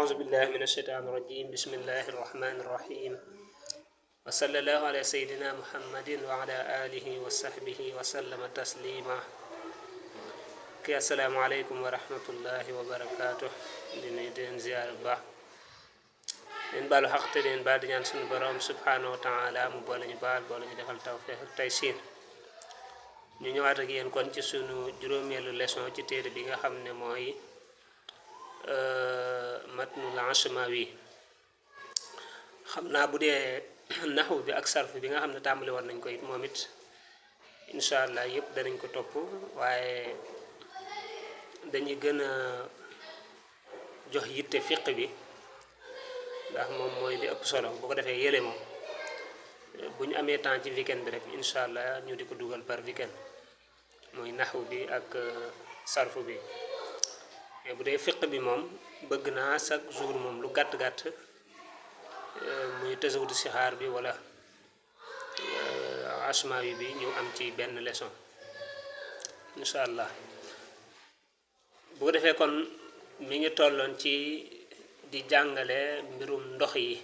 أعوذ بالله من الشيطان الرجيم بسم الله الرحمن الرحيم وصلى الله على سيدنا محمد وعلى آله وصحبه وسلم تسليما السلام عليكم ورحمة الله وبركاته دين زيارة با دين بالو حق دين بعد ñaan sunu borom subhanahu wa ta'ala mu boole ñu baal boole ñu defal tawfiq ak taysir ñu ñëwaat ak yeen kon ci sunu juróomeelu leçon ci téere bi nga xam ne mooy matnul ashmawi xam naa bu dee naxu bi ak sarf bi nga xam ne tàmbali war nañ ko it moom it incha allah yëpp danañ ko topp waaye dañuy gën a jox yitte fiq bi ndax moom mooy li ëpp solo bu ko defee yële moom bu ñu amee temps ci weekend bi rek incha allah ñu di ko dugal par weekend mooy naxu bi ak sarfu bi mais bu dee fiq bi moom bëgg naa chaque jour moom lu gàtt-gàtt muy tasawudu sixaar bi wala ashmawi bi ñu am ci benn leçon incha allah bu ko defee kon mi ngi tolloon ci di jàngale mbirum ndox yi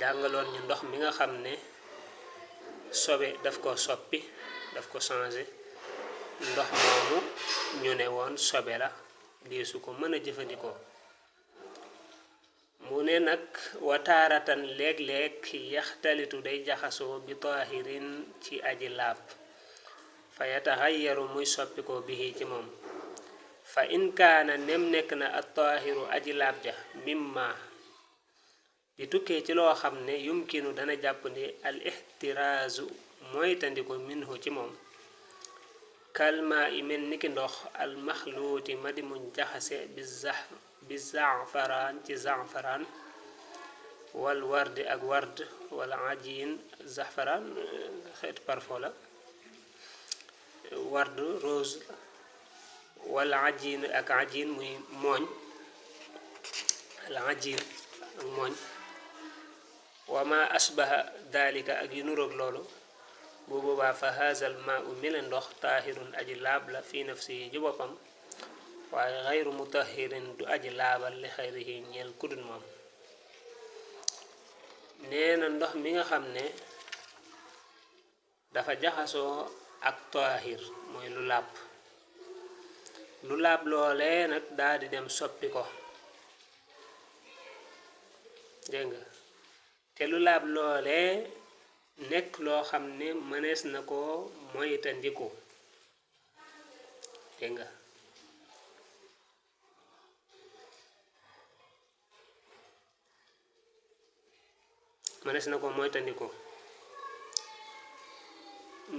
jàngaloon ñu ndox mi nga xam ne sobe daf ko soppi daf ko changé ndox moomu ñu ne woon sobe la deesu ko mën a jëfandikoo mu ne nag wataaratan léeg-léeg yaxtalitu day jaxasoo bi taahirin ci aji laab fa yataxayyaru muy soppi ko bihi ci moom fa in kaana nem nekk na at taahiru aji laab ja mimma di tukkee ci loo xam ne yumkinu dana jàpp ni al ihtiraazu mooy tandiko minhu ci moom kalma i mel niki ndox al maxluuti ma di muñ jaxase bi zafaraan ci zafaraan wal wardi ak ward wala ajiin zafaraan xeetu parfum la ward rose wala ajiin ak ajiin muy mooñ al ajiin ak mooñ wa ma asbaha dalika ak yu nuroog loolu bu boobaa fa haazal maa u mile ndox taahirun aji laab la fi nafsi yi ji boppam waaye xayru mutahirin du aji laabal li xayrihi ñeel kudun moom nee na ndox mi nga xam ne dafa jaxasoo ak taahir mooy lu laab loolee nag daal di dem soppi ko dégg nga te lu laab loolee nekk loo xam ne mënees na ko moytandiku dégg nga mënees na ko moytandiku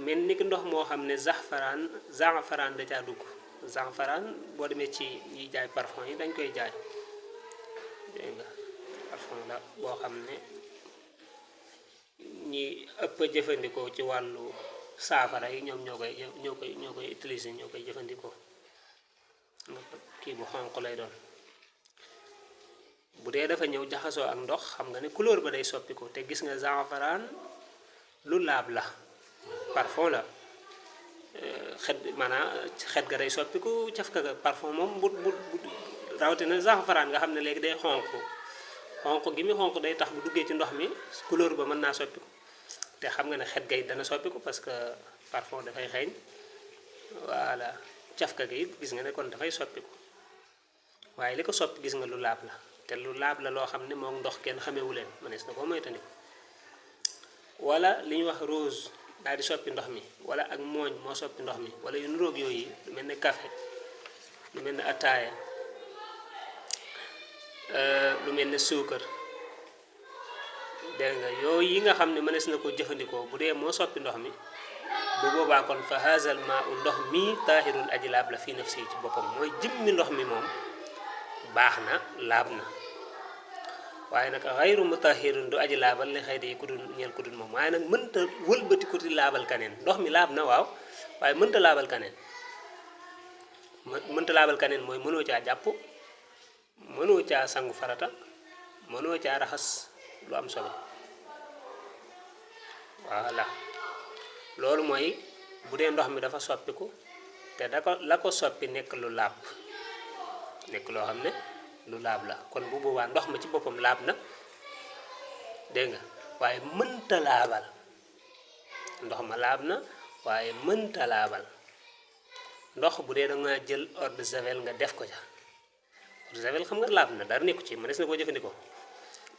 mel ni ki ndox moo xam ne zafaraan da caa dugg zafaraan boo demee ci ñiy jaay parfum yi dañ koy jaay dégg nga parfum la boo xam ne ñi ëpp jëfandikoo ci wàllu saafara yi ñoom ñoo koy utiliser ñoo koy jëfandikoo kii bu xonq lay doon bu dee dafa ñëw jaxasoo ak ndox xam nga ne couleur ba day soppiku te gis nga zafaraan lu laab la parfum la xet ga day soppiku caf ka ga parfum moom bu rawatina zafaraan nga xam ne léegi day xonq gi mi xonq day tax bu duggee ci ndox mi couleur ba mën naa soppiku te xam nga ne xet gay dana soppiku parce que parfum dafay xeeñ voilà cafka gi it gis nga ne kon dafay soppiku waaye li ko soppi gis nga lu laab la te lu laab la loo xam ne moom ndox kenn xamewu leen mënees na ko moytandiku wala li ñuy wax rose daal di soppi ndox mi wala ak mooñ moo soppi ndox mi wala yu nuroog yooyu lu mel ne café lu mel ne ataaya lu mel ne suukar dégg nga yooyu yi nga xam ne mënees na ko jëfandikoo bu dee moo soppi ndox mi bu boobaa kon fa haazal maa u ndox mi taahirun aji laab la fii nafsi ci boppam mooy jëmmi ndox mi moom baax na laab na waaye nag xayru mutahirun du aji laabal li xëy ku dul ñeel ku dul moom waaye nag mënta wëlbati ko di laabal kaneen ndox mi laab na waaw waaye mënta laabal kaneen mooy mënoo caa jàpp mënoo caa sangu farata mënoo caa raxas lu am solo voilà loolu mooy bu dee ndox mi dafa soppiku te la ko soppi nekk lu laab nekk loo xam ne lu laab la kon bu boobaa ndox ma ci boppam laab na dégg nga waaye mënta laabal ndox ma laab na waaye mënta laabal ndox bu dee da nga jël eau de javel nga def ko ca eau de javel xam nga laab na dara nekku ci mënees na koo jëfandikoo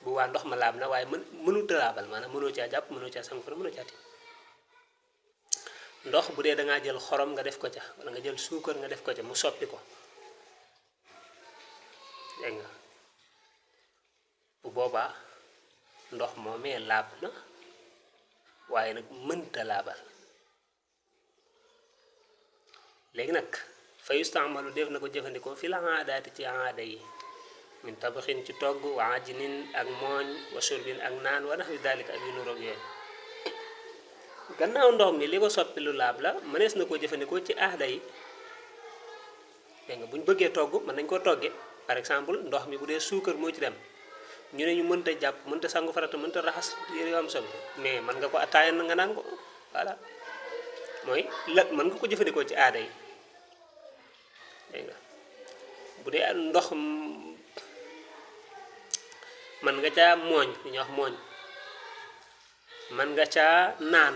bu waa ndox ma laab na waaye mënut a laabal maanaam mënoo caa jàpp mënoo caa sangu mënoo caa ti ndox bu dee da ngaa jël xorom nga def ko ca wala nga jël suukar nga def ko ca mu soppi ko dégg nga bu boobaa ndox moomee laab na waaye nag mënta laabal léegi nag fa yustamalu def na ko jëfandikoo fi la aadaati ci aada yi min tabaxin ci togg wa ajinin ak mooñ wa surbin ak naan wa naxwi dalika ak yu nuroog yooyu gannaaw ndox mi li ko soppi lu laab la mënees na koo jëfandikoo ci aada yi dégg nga bu ñu bëggee togg mën nañ koo togge par exemple ndox mi bu dee suukar moo ci dem ñu ne ñu mënta jàpp mënta sangu farata mënta raxas yére yu am solo mais mën nga ko attaaya na nga naan ko voilà mooy la mën nga ko jëfandikoo ci aada yi dégg nga bu dee ndox mën nga caa mooñ li ñuy wax mooñ mën nga caa naan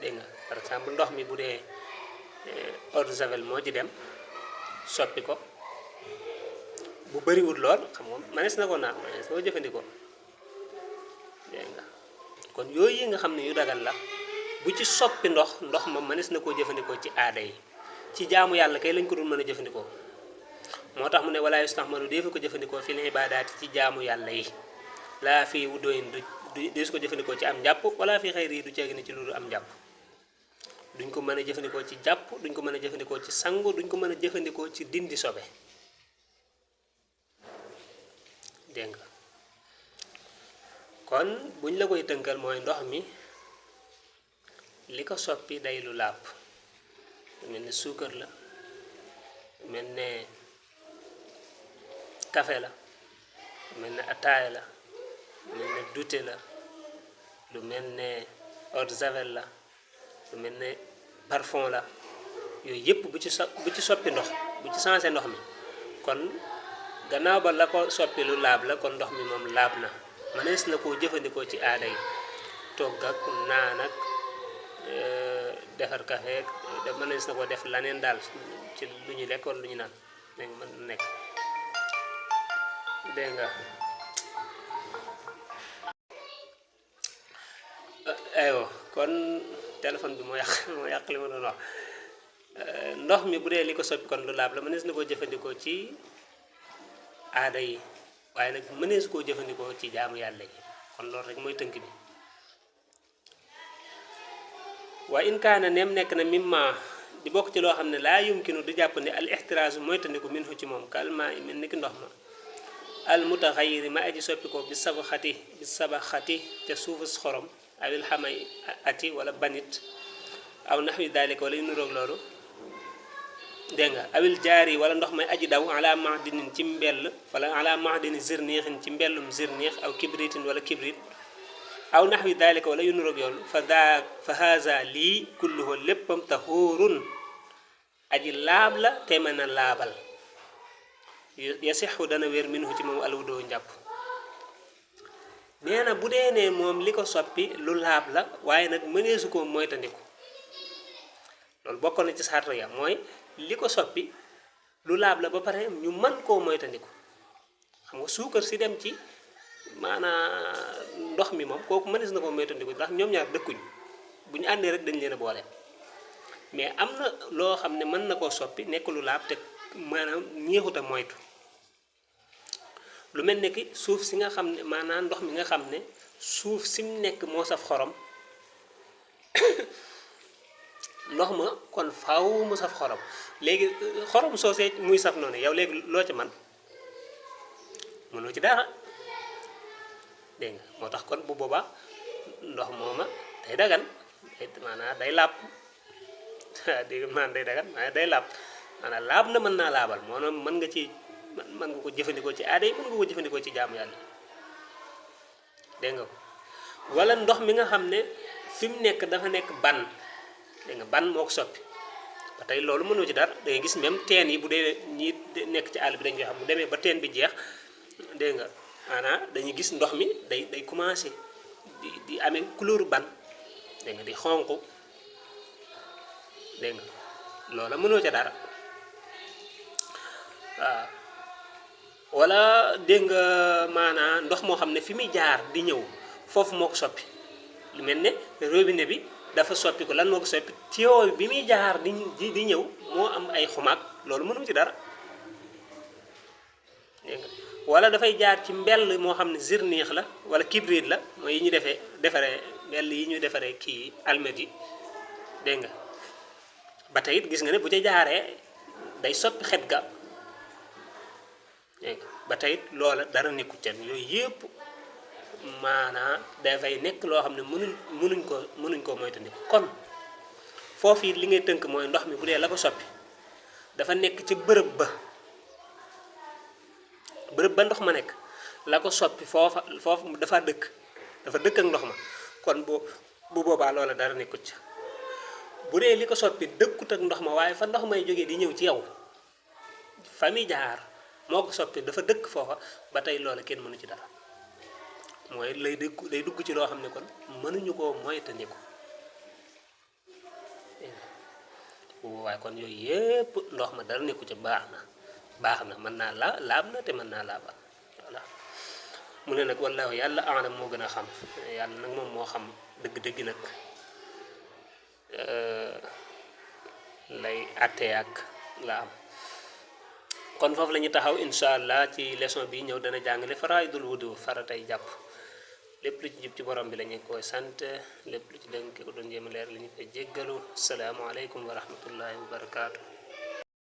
dégg nga par exemple ndox mi bu dee eau de javel moo ci dem soppi ko bu bëriwul lool xam nga mënees na ko naan mënees na ko jëfandikoo dégg nga kon yooyu yi nga xam ne yu dagal la bu ci soppi ndox ma mënees na koo jëfandikoo ci aada yi ci jaamu yàlla kay lañ ko dul mën a jëfandikoo moo tax mu ne wala yustahmalu defu ko jëfandikoo fi li ibaadaati ci jaamu yàlla yi laa fii wuddooyin du desu ko jëfandikoo ci am njàpp wala fi xayri yi du ceegi ni ci loolu am njàpp duñ ko mën a jëfandikoo ci jàpp duñ ko mën a jëfandikoo ci sangu duñ ko mën a jëfandikoo ci dindi sobe dégg nga kon buñ la koy tënkal mooy ndox mi li ko soppi day lu làpp lu mel ne suukar la lu mel ne café la lu mel ne ataaya la lu mel ne dute la lu mel ne eau de javel la lu mel ne parfum la yooyu yëpp bu ci soppi ndox bu ci changé ndox mi kon gannaaw ba la ko soppi lu laab la kon ndox mi moom laab na mënees na koo jëfandikoo ci aada yi togg ak naan ak defar café da mënees na ko def laneen daal ci lu ñu lekk wala lu ñu naan dégg nga mën nekk dégg nga aywa kon téléphone bi moo yàq li ma doon wax ndox mi bu dee li ko soppi kon lu laab la mënees na koo jëfandikoo ci aada yi waaye nag mënees koo jëfandikoo ci jaamu yàlla yi kon loolu rek mooy tënk bi wa in kaana neem nekk na mimma di bokk ci loo xam ne laa yumkinu di jàpp ne al ixtiraasu mooy tandiku minhu ci moom kalma mel ni ki ndox ma al mutaxayiri ma aji soppi ko bi sabaxati ca suufus xorom awil xamay ati wala banit aw naxwi dalika wala yu nuroog loolu dégg nga awil jaari wala ndox may aji daw ala mahdinin ci mbell wala ala mahdini zirniixin ci mbellum zirniix aw kibritin wala kibrit aw naxwi dalika wala yu nuroog yoolu fa haza lii kulluhu léppam tahuurun aji laab la te mën a laabal yasixu dana wér minhu ci moom alwudoo njàpp nee na bu dee ne moom li ko soppi lu laab la waaye nag mëneesu ko moytandiku loolu bokkoon na ci sarta ya mooy li ko soppi lu laab la ba pare ñu mën koo moytandiku xam nga suukar si dem ci maanaam ndox mi moom kooku mënees na koo moytandiku ndax ñoom ñaar dëkkuñ bu ñu àndee rek dañ leen a boole mais am na loo xam ne mën na koo soppi nekk lu laab te maanaam ñeexut a moytu lu mel ne ki suuf si nga xam ne maanaam ndox mi nga xam ne suuf si mu nekk moo saf xorom ndox ma kon faaw mu saf xorom léegi xorom soosee muy saf noonu yow léegi loo ci man mënoo ci dara dégg nga moo tax kon bu boobaa ndox mooma day dagan maanaam day làpp dégg maanaam day dagan maanaam day làpp maanaam laab na mën naa laabal maanaam mën nga ko jëfandikoo ci aada yi mën nga ko jëfandikoo ci jaamu yàlla dégg nga ko wala ndox mi nga xam ne fi mu nekk dafa nekk ban dégg nga ban moo ko soppi ba tey loolu mënoo ci dara da ngay gis même teen yi bu dee ñi nekk ci àll bi dañ koy xam bu demee ba teen bi jeex dégg nga maanaam dañuy gis ndox mi day commencé di amee couleur ban dégg nga di xonq dégg nga loola mënoo ca dara waaw wala dégg nga maanaam ndox moo xam ne fi muy jaar di ñëw foofu moo ko soppi lu mel ne robinet bi dafa soppi ko lan moo ko soppi tuyau bi muy jaar di ñëw moo am ay xumaag loolu mënu ci dara dégg nga wala dafay jaar ci mbell moo xam ne zirniix la wala kibrit la mooy yi ñu defaree mbell yi ñu defaree kii almet yi dégg nga ba tey it gis nga ne bu ca jaaree day soppi xet ga dégg nga ba tey it loola dara nekku ca yooyu yëpp maanaam dafay nekk loo xam ne mënuñ koo moytandiku kon foofu it li ngay tënk mooy ndox mi bu dee la ko soppi dafa nekk ci bërëb ba ndox ma nekk la ko soppi foofu dafa dëkk ak ndox ma kon bu boobaa loola dara nekkut ca bu dee li ko soppi dëkkut ak ndox ma waaye fa ndox may jógee di ñëw ci yow fa muy jaar moo ko soppi dafa dëkk foofa ba tey loola kenn mënu ci dara mooy day dugg ci loo xam ne kon mënuñu koo moytandiku waaye kon yooyu yépp ndox ma dara nekku ci baax na mën naa laab na te mën naa laabal voilà mu ne nag wallaahu yàlla aalam moo gën a xam yàlla nag moom moo xam dëgg-dëgg nag lay àttee ak la am kon foofu la ñu taxaw incha allah ci leçon bi ñëw dana jàngale faraidul wudu faratay jàpp lépp lu ci jub ci borom bi la ñu koy sant lépp lu ci dëng ki ko doon jéem a leer la ñu koy jéggalu salaamualeykum wa rahmatullahi wa barakaatu.